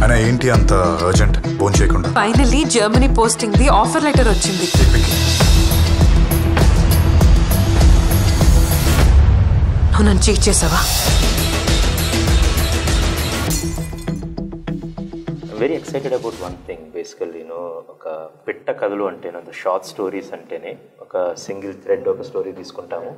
అయినా ఏంటి అంత అర్జెంట్ ఫోన్ చేయకుండా? Finally Germany posting the offer letter వచ్చింది. నువ్వు నన్ను చీట్ చేసావా? Very excited about one thing. Basically ఒక పిట్ట కథలు అంటేనే, అంత షార్ట్ స్టోరీస్ అంటేనే ఒక సింగిల్ థ్రెడ్ ఒక స్టోరీ తీసుకుంటాము.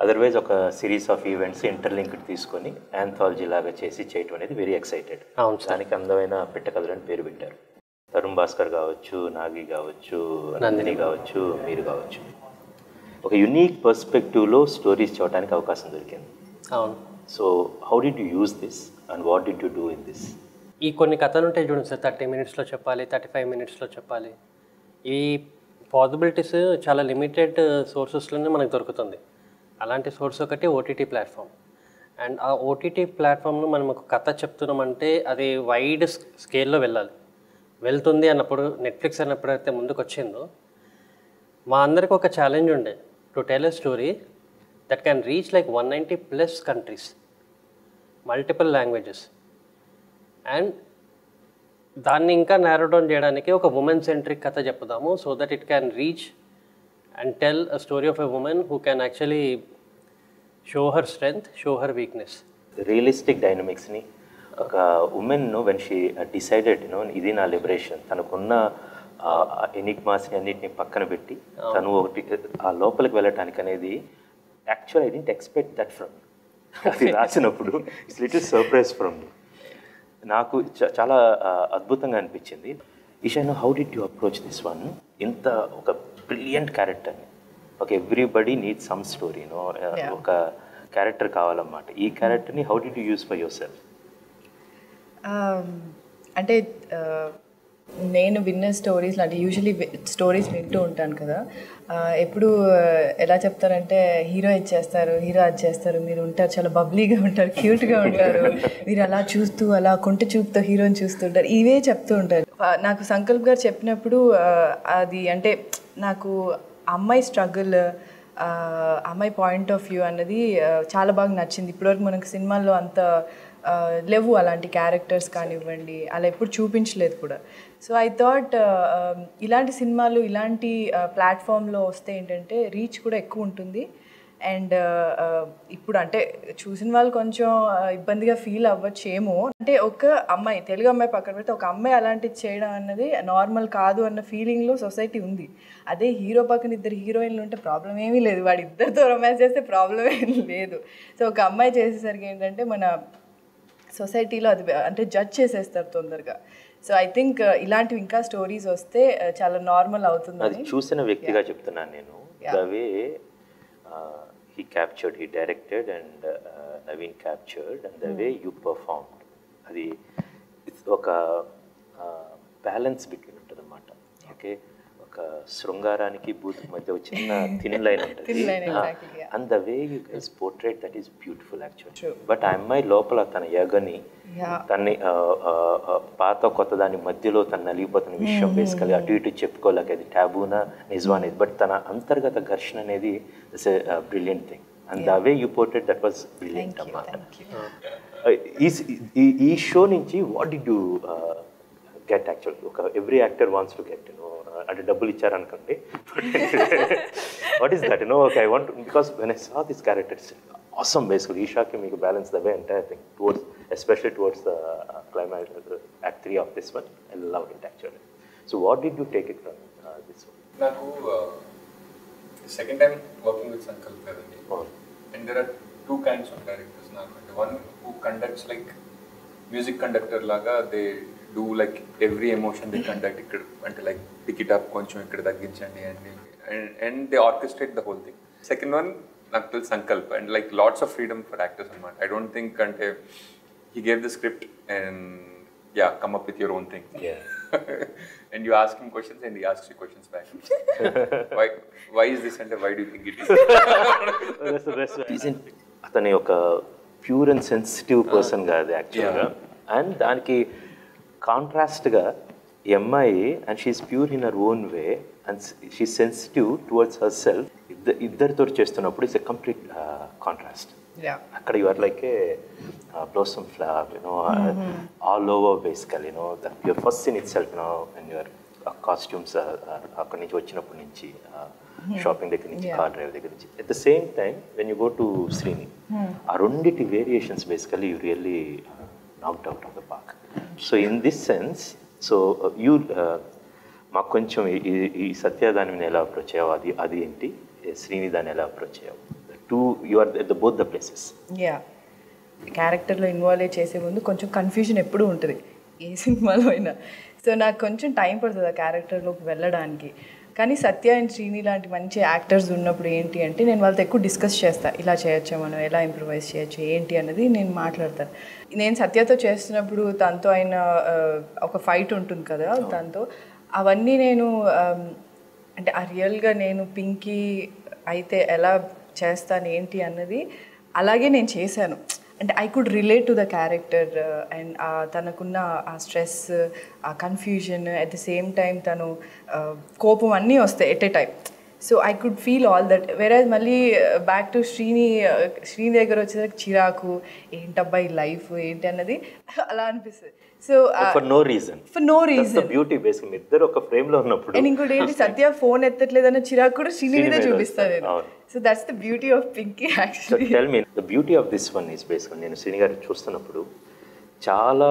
అదర్వైజ్ ఒక సిరీస్ ఆఫ్ ఈవెంట్స్ ఇంటర్లింక్డ్ తీసుకొని యాంథాలజీ లాగా చేయటం అనేది వెరీ ఎక్సైటెడ్. దానికి అందమైన పిట్ట కథలు అని పేరు పెట్టారు. తరుణ్ భాస్కర్ కావచ్చు, నాగి కావచ్చు, నందిని కావచ్చు, మీరు కావచ్చు, ఒక యునీక్ పర్స్పెక్టివ్లో స్టోరీస్ చూడటానికి అవకాశం దొరికింది. అవును. So how did you use this and what did you do in this? ఈ కొన్ని కథలు ఉంటాయి చూడండి సార్, 30 minutesలో చెప్పాలి, 35 minutesలో చెప్పాలి. ఈ పాసిబిలిటీస్ చాలా లిమిటెడ్ సోర్సెస్లోనే మనకు దొరుకుతుంది. అలాంటి సోర్స్ ఒకటి ఓటీటీ ప్లాట్ఫామ్. అండ్ ఆ ఓటీటీ ప్లాట్ఫామ్లో మనం ఒక కథ చెప్తున్నామంటే అది వైడ్ స్కేల్లో వెళ్తుంది అన్నప్పుడు, నెట్ఫ్లిక్స్ అన్నప్పుడైతే ముందుకు వచ్చిందో, మా అందరికి ఒక ఛాలెంజ్ ఉండే to tell a story that can reach like 190+ countries, multiple languages. And దాన్ని ఇంకా నారో డౌన్ చేయడానికి ఒక ఉమెన్ సెంట్రిక్ కథ చెప్దాము, so that it can reach and tell a story of a woman who can actually show her strength, show her weakness. Realistic డైనమిక్స్ని ఒక women when she decided ఇది నా లిబరేషన్, తనకున్న ఎనిగ్మాస్ని అన్నిటిని పక్కన పెట్టి తను ఒకటి ఆ లోపలికి వెళ్ళటానికి అనేది actual I didn't expect that from. అది రాసినప్పుడు it's little surprise from me. నాకు చాలా అద్భుతంగా అనిపించింది. Eesha, how did you approach this one? ఇంత ఒక బ్రిలియంట్ క్యారెక్టర్ని, ఒక ఎవ్రీబడి నీడ్ సమ్ స్టోరీ, ఒక క్యారెక్టర్ కావాలన్నమాట. ఈ క్యారెక్టర్ని how did you use for yourself? అంటే నేను విన్న స్టోరీస్ అంటే యూజువలీ స్టోరీస్ వింటూ ఉంటాను కదా, ఎప్పుడు ఎలా చెప్తారంటే హీరో ఇచ్చేస్తారు, హీరో అది చేస్తారు, మీరు ఉంటారు చాలా బబ్లీగా ఉంటారు, క్యూట్గా ఉంటారు, మీరు అలా చూస్తూ అలా కొంట చూపుతో హీరోని చూస్తుంటారు, ఇవే చెప్తూ ఉంటారు. నాకు సంకల్ప్ గారు చెప్పినప్పుడు అది అంటే నాకు అమ్మాయి స్ట్రగుల్, అమ్మాయి పాయింట్ ఆఫ్ వ్యూ అన్నది చాలా బాగా నచ్చింది. ఇప్పటివరకు మనకు సినిమాల్లో అంత లేవు అలాంటి క్యారెక్టర్స్ కానివ్వండి, అలా ఎప్పుడు చూపించలేదు కూడా. సో ఐ థాట్ ఇలాంటి సినిమాలు ఇలాంటి ప్లాట్ఫామ్లో వస్తే ఏంటంటే రీచ్ కూడా ఎక్కువ ఉంటుంది. అండ్ ఇప్పుడు అంటే చూసిన వాళ్ళు కొంచెం ఇబ్బందిగా ఫీల్ అవ్వచ్చేమో, అంటే ఒక అమ్మాయి, తెలుగు అమ్మాయి పక్కన పెడితే ఒక అమ్మాయి అలాంటిది చేయడం అన్నది నార్మల్ కాదు అన్న ఫీలింగ్లో సొసైటీ ఉంది. అదే హీరో పక్కన 2 హీరోయిన్లు ఉంటే ప్రాబ్లం ఏమీ లేదు, వాడు ఇద్దరితో రొమాన్స్ చేస్తే ప్రాబ్లం ఏమీ లేదు. సో ఒక అమ్మాయి చేసేసరికి ఏంటంటే మన సొసైటీలో అది అంటే జడ్జ్ చేసేస్తారు తొందరగా. సో ఐ థింక్ ఇలాంటివి ఇంకా స్టోరీస్ వస్తే చాలా నార్మల్ అవుతుంది. అది చూసిన వ్యక్తిగా చెప్తున్నాను నేను. The way he captured, he directed and Naveen captured and the way you performed, అది ఒక బ్యాలెన్స్ బిట్వీన్ ఉంటుంది అన్నమాట. ఓకే, ఒక శృంగారానికి బూత్ మధ్య ఒక చిన్న థిన్ లైన్ ఉంటుంది. And the way you guys portrait that is beautiful actually. But ఆ అమ్మాయి లోపల తన యగని, తన్ని పాత కొత్త దాని మధ్యలో తను నలిగిపోతున్న విషయం బేసికలీ అటు ఇటు చెప్పుకోలేక అది ట్యాబూనా నిజం అనేది, బట్ తన అంతర్గత ఘర్షణ అనేది it's a brilliant thing. And the way you portray that was brilliant అన్నమాట. ఈ షో నుంచి what did you get actual? ఒక every actor wants to get అంటే డబ్బులు ఇచ్చారనుకోండి, what is that? Okay, I want, because when I saw this character it's awesome basically. Ishaaki మీకు balance the way entire thing towards, especially towards the climax, act 3 of this one. I loved it actually. So what did you take it from this one? Naku second time working with Sankalp Kadandi, and there are 2 kinds of directors. Naku one who conducts like music conductor laga, they do like every emotion they conduct ikkada ante like pick it up koncham ikkada tagginchandi and they orchestrate the whole thing. Second one నాకు తెలుసు Sankalp, and like lots of freedom for actors అనమాట. I don't think అంటే he gave the script and ya come up with your own thing and you ask him questions and he asks you questions back. Why is this అంటే why do think it is? అతని ఒక pure and sensitive person కాదు యాక్చువల్గా. And దానికి కాంట్రాస్ట్గా ఈ అమ్మాయి, and she's pure in her own way and she sensitive towards herself. ఇద్దరితో చేస్తున్నప్పుడు it's a complete contrast. Yeah. అక్కడ you are like a blossom flower, all over basically, that your first scene itself, when your costumes అక్కడి నుంచి వచ్చినప్పటి నుంచి shopping దగ్గర నుంచి car drive దగ్గర నుంచి at the same time when you go to Srini, ఆ రెండిటి variations basically you really knocked out of the park. So in this sense, so you మాకు కొంచెం ఈ సత్య దాని ఎలా అప్రోచ్ అయ్యావు, అది ఏంటి, శ్రీని దాన్ని ఎలా అప్రోచ్ అయ్యావు, you are at both the places. Yeah. క్యారెక్టర్లో ఇన్వాల్వ్ చేసే ముందు కొంచెం కన్ఫ్యూజన్ ఎప్పుడూ ఉంటుంది ఏ సినిమాలో అయినా. సో నాకు కొంచెం టైం పడుతుంది ఆ క్యారెక్టర్లోకి వెళ్ళడానికి. కానీ సత్య అండ్ శ్రీని లాంటి మంచి యాక్టర్స్ ఉన్నప్పుడు ఏంటి అంటే నేను వాళ్ళతో ఎక్కువ డిస్కస్ చేస్తాను, ఇలా చేయొచ్చా మనం, ఎలా ఇంప్రూవైజ్ చేయొచ్చు ఏంటి అన్నది నేను మాట్లాడతాను. నేను సత్యతో చేస్తున్నప్పుడు తనతో అయిన ఒక ఫైట్ ఉంటుంది కదా తనతో, అవన్నీ నేను అంటే ఆ రియల్గా నేను పింకీ అయితే ఎలా చేస్తాను ఏంటి అన్నది అలాగే నేను చేశాను. అంటే I could relate to the character and తనకున్న ఆ స్ట్రెస్, ఆ confusion, at the same time తను కోపం అన్నీ వస్తాయి at a time. So I could feel all that. వేరేజ్ మళ్ళీ బ్యాక్ టు శ్రీని దగ్గర వచ్చేసరికి చిరాకు, ఏంటబ్బా ఈ లైఫ్ ఏంటి అన్నది అలా అనిపిస్తుంది. So for no reason beauty basic ఇద్దరు ఒక ఫ్రేమ్ లో ఉన్నప్పుడు. అండ్ ఇంకోటి ఏంటి, సత్య ఫోన్ ఎత్తట్లేదన్న చిరాకు కూడా శ్రీని మీదే చూపిస్తాను నేను. So that's the beauty of Pinky actually. Tell me the beauty of this one is బేసికల్, నేను శ్రీని గారు చూస్తున్నప్పుడు చాలా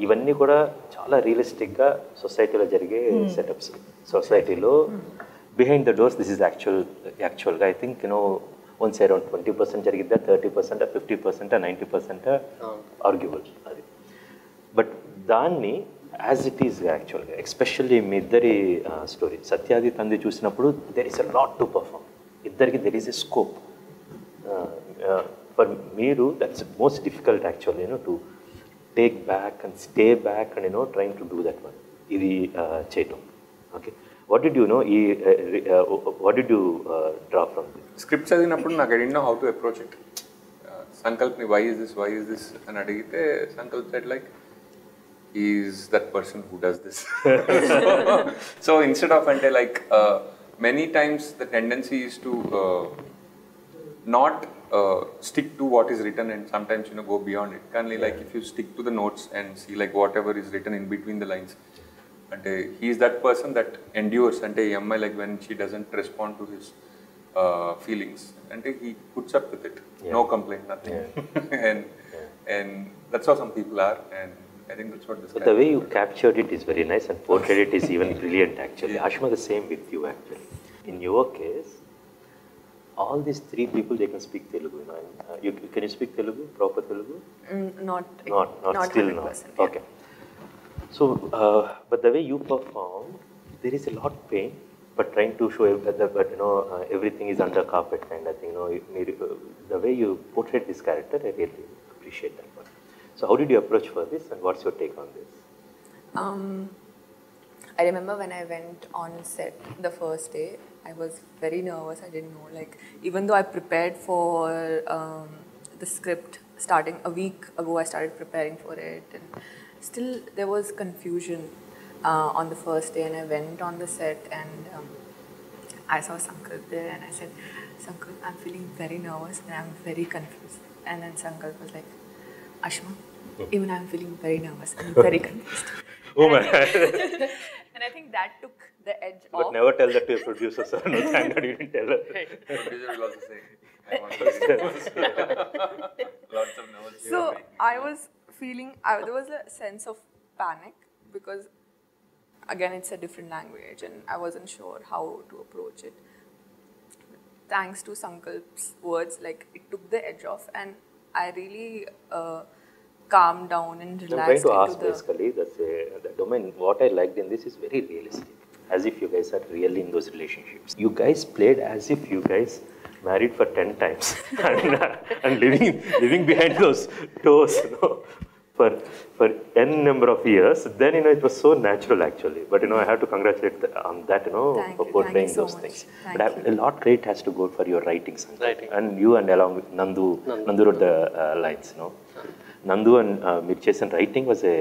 ఇవన్నీ కూడా చాలా రియలిస్టిక్గా సొసైటీలో జరిగే సెటప్స్. సొసైటీలో behind the doors this is యాక్చువల్గా ఐ థింక్ వన్స్ అరౌండ్ 20% జరిగిద్దా, 30%, 50%, 90% ఆర్గ్యుబుల్ అది. బట్ దాన్ని యాజ్ ఇట్ ఈస్ యాక్చువల్గా ఎస్పెషల్లీ మీ ఇద్దరి స్టోరీ సత్యాది తంది చూసినప్పుడు there is a lot to perform. ఇద్దరికి there is a scope. For మీరు that's most difficult actually to take back and stay back and trying to do that one. ఇది చేయటం. Okay, what did you no ఈ what did you draw from this? Script చదివినప్పుడు నాకు I didn't know how to approach it. సంకల్ప్ని why is this అని అడిగితే Sankalp said like is that person who does this. So instead of అంటే like many times the tendency is to not stick to what is written and sometimes go beyond it. Canly like if you stick to the notes and see like whatever is written in between the lines, and he is that person that endures. And Amma like when she doesn't respond to his feelings, and he puts up with it, no complaint, nothing. And that's how some people are, and I think that's what this. But the way you captured it is very nice and portrayed it is even brilliant actually. Ashma, the same with you actually. In your case, all these three people, they can speak Telugu. Can you speak Telugu, proper Telugu? Not still 100%, not. yeah. Okay. So, but the way you perform, there is a lot of pain, but trying to show but everything is under carpet kind of thing. The way you portrayed this character, I really appreciate that one. So how did you approach for this and what's your take on this? I remember when I went on set the first day, I was very nervous. I didn't know, like, even though I prepared for the script starting a week ago, I started preparing for it, and still there was confusion on the first day. And I went on the set and I saw Sankalp there and I said, Sankalp, I'm feeling very nervous and I'm very confused. And then Sankalp was like, Ashma, even I'm feeling very nervous and very confused. Oh my And I think that took the edge But off. never tell that to your producer, sir. No, thank God you didn't tell her. Producer will also say, I want to lots of nerves. So I was feeling, there was a sense of panic because again it's a different language and I wasn't sure how to approach it. Thanks to Sankalp's words, like it took the edge off and I really calmed down and I'm relaxed trying to ask into basically the domain. What I liked in this is very realistic, as if you guys are really in those relationships. You guys played as if you guys married for 10 times and living behind those doors, for n number of years. Then it was so natural actually. But I have to congratulate on that, for portraying Thank you so those much. things. Thank But a lot credit has to go for your writing, Sankalp. And you and along with Nandu wrote the lines, Nandu and మీరు చేసిన writing was a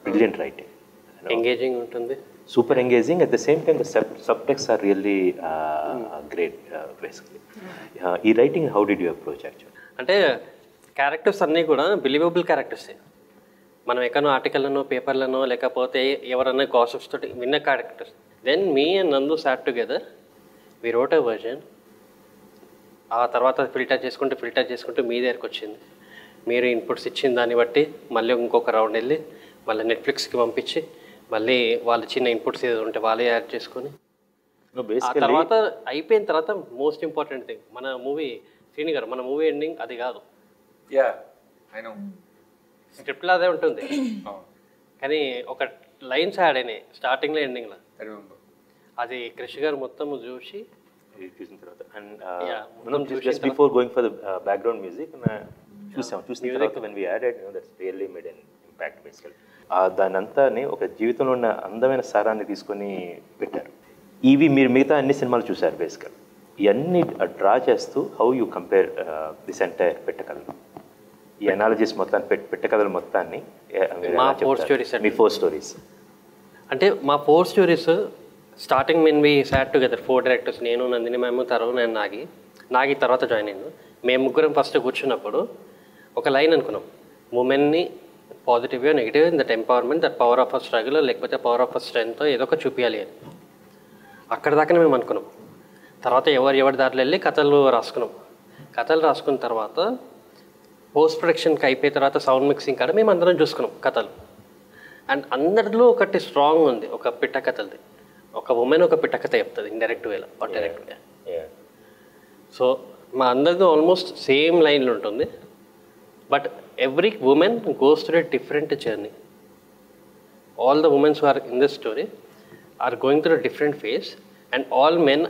brilliant writing. Engaging ఉంటుంది, Super engaging. At the same time, the subtexts are really great, basically. E writing, how did you approach actually? అంటే characters అన్నీ కూడా believable క్యారెక్టర్సే. మనం ఎక్కడో ఆర్టికల్లోనో పేపర్లోనో లేకపోతే ఎవరన్నా గాసిప్స్ తోటి విన్న characters. Then me and Nandu sat together we wrote a version. ఆ తర్వాత ఫిల్టర్ చేసుకుంటూ మీ దగ్గరికి వచ్చింది. మీరు ఇన్పుట్స్ ఇచ్చిన దాన్ని బట్టి మళ్ళీ ఇంకొక రౌండ్ వెళ్ళి మళ్ళీ నెట్ఫ్లిక్స్కి పంపించి మళ్ళీ వాళ్ళ చిన్న ఇన్పుట్స్ ఏదో ఉంటే వాళ్ళే యాడ్ చేసుకొని ఆ తర్వాత అయిపోయిన తర్వాత మోస్ట్ ఇంపార్టెంట్ థింగ్ మన మూవీ శ్రీని గారు మన మూవీ ఎండింగ్ అది కాదు. స్క్రిప్ట్లో అదే ఉంటుంది కానీ ఒక లైన్స్ యాడ్ అయినాయి స్టార్టింగ్లో ఎండింగ్లో. అది క్రిష్ గారు మొత్తం చూసి చూసిన తర్వాత and just before going for the background music చూసిన తర్వాత when we added that's really made an impact basically. దాని అంతాని ఒక జీవితంలో ఉన్న అందమైన సారాన్ని తీసుకొని పెట్టారు. ఇవి మీరు మిగతా అన్ని సినిమాలు చూశారు బేసికల్. ఇవన్నీ డ్రా చేస్తూ how you compare this entire పెట్టకథలు, ఈ అనాలజీస్ మొత్తాన్ని పెట్టకథలు మొత్తాన్ని మీ 4 స్టోరీస్. అంటే మా 4 స్టోరీస్ స్టార్టింగ్ మెన్ వి సాట్ టుగెదర్ 4 డైరెక్టర్స్, నేను నందిని మ్యామ్, తరుణ్ నేను నాగి తర్వాత జాయిన్ అయ్యాను. మేము ముగ్గురం ఫస్ట్ కూర్చున్నప్పుడు ఒక లైన్ అనుకున్నాం, ఉమెన్ని పాజిటివ్గా negative that empowerment that power of a struggle లేకపోతే పవర్ ఆఫ్ అ స్ట్రెంగ్త్ ఏదో ఒక చూపించాలి అని. అక్కడ దాకానే మేము అనుకున్నాం. తర్వాత ఎవరి దారిలో వెళ్ళి కథలు రాసుకున్న తర్వాత పోస్ట్ ప్రొడక్షన్కి అయిపోయిన తర్వాత సౌండ్ మిక్సింగ్ కాడ మేము అందరం చూసుకున్నాం కథలు. అండ్ అందరిలో ఒకటి స్ట్రాంగ్ ఉంది, ఒక పిట్ట కథలది. ఒక ఉమెన్ ఒక పిట్ట కథ చెప్తుంది ఇండైరెక్ట్ వేలో ఆర్ డైరెక్ట్ వే. సో మా అందరిది ఆల్మోస్ట్ సేమ్ లైన్లో ఉంటుంది. But every women goes through a different journey. All the womens who are in this story are going through a different phase and all men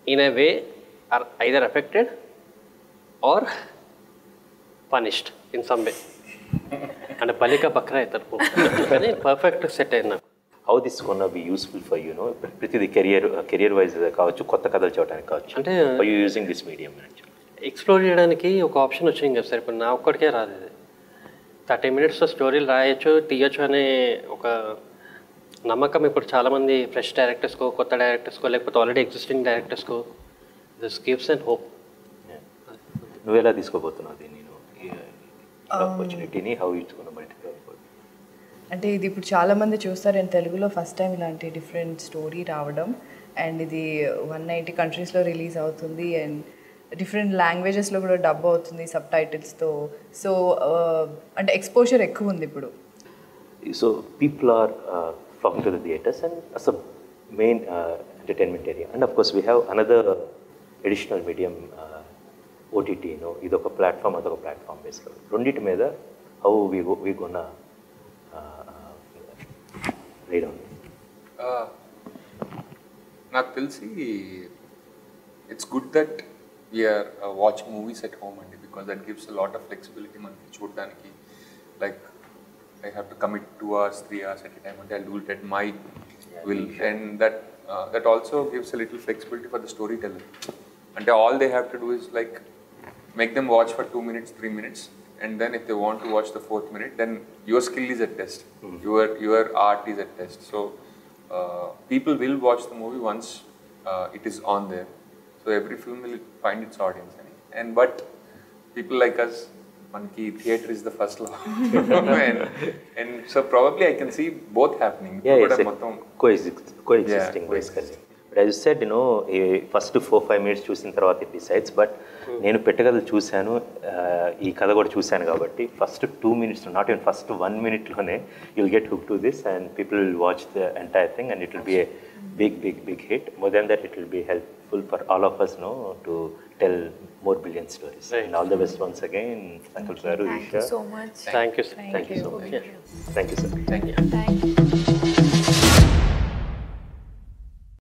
in a way are either affected or punished in some way. And balika bakra aitaru కానీ perfect set అయింది నాకు. How this gonna be useful for you know ప్రతిది career wise కావచ్చు, కొత్త కథలు చూడడానికి కావచ్చు, అంటే you using this medium explore చేయడానికి ఒక ఆప్షన్ వచ్చింది కదా సార్. ఇప్పుడు నా ఒక్కడికే రాదు ఇది. 30 minutesలో స్టోరీలు రాయొచ్చు తీయచ్చు అనే ఒక నమ్మకం ఇప్పుడు చాలామంది ఫ్రెష్ డైరెక్టర్స్కో, కొత్త డైరెక్టర్స్కో, లేకపోతే ఆల్రెడీ ఎగ్జిస్టింగ్ డైరెక్టర్స్కో దిస్ గివ్స్ అండ్ హోప్. నువ్వు ఎలా తీసుకోబోతున్నావు దీన్ని, ఆపర్చునిటీని హౌ ఇట్స్ గోనా మల్టిప్లై? అంటే ఇది ఇప్పుడు చాలామంది చూస్తారు, నేను తెలుగులో ఫస్ట్ టైం ఇలాంటి డిఫరెంట్ స్టోరీ రావడం. అండ్ ఇది 190 కంట్రీస్లో రిలీజ్ అవుతుంది అండ్ డిఫరెంట్ లాంగ్వేజెస్లో కూడా డబ్ అవుతుంది సబ్ టైటిల్స్తో. సో అంటే ఎక్స్పోజర్ ఎక్కువ ఉంది ఇప్పుడు. So people are flocking to the theatres and as a main entertainment area. And of course we have another additional medium, OTT, idoka platform adoka platform basically. Ronditi meeda how we gonna lay down? నాకు తెలిసి it's good that we are watching movies at home and because that gives a lot of flexibility మనకి చూడడానికి. Like I have to commit 2 hours, 3 hours at a time, and I'll do it at my will, and that also gives a little flexibility for the storyteller. And all they have to do is like make them watch for 2 minutes, 3 minutes, and then if they want to watch the 4th minute, then your skill is at test, your art is at test. So people will watch the movie once it is on there. So every film will find its audience, and but people like us, మనకి theatre is the first law and so probably I can see both happening. మొత్తం coexisting basically. But as you said first 4-5 minutes చూసిన తర్వాత it decides. But నేను పెట్టగలలు చూశాను, ఈ కథ కూడా చూశాను కాబట్టి first 2 minutes, not even first 1 minuteలోనే you will get hook to this and people will watch the entire thing and it will be a big hit. More than that, it will be helpful for all of us to tell more brilliant stories. Right. And all the best once again, Sankalp garu, Isha. Thank you so much. Thank you so much. Thank you so much. Thank you, sir. Thank you.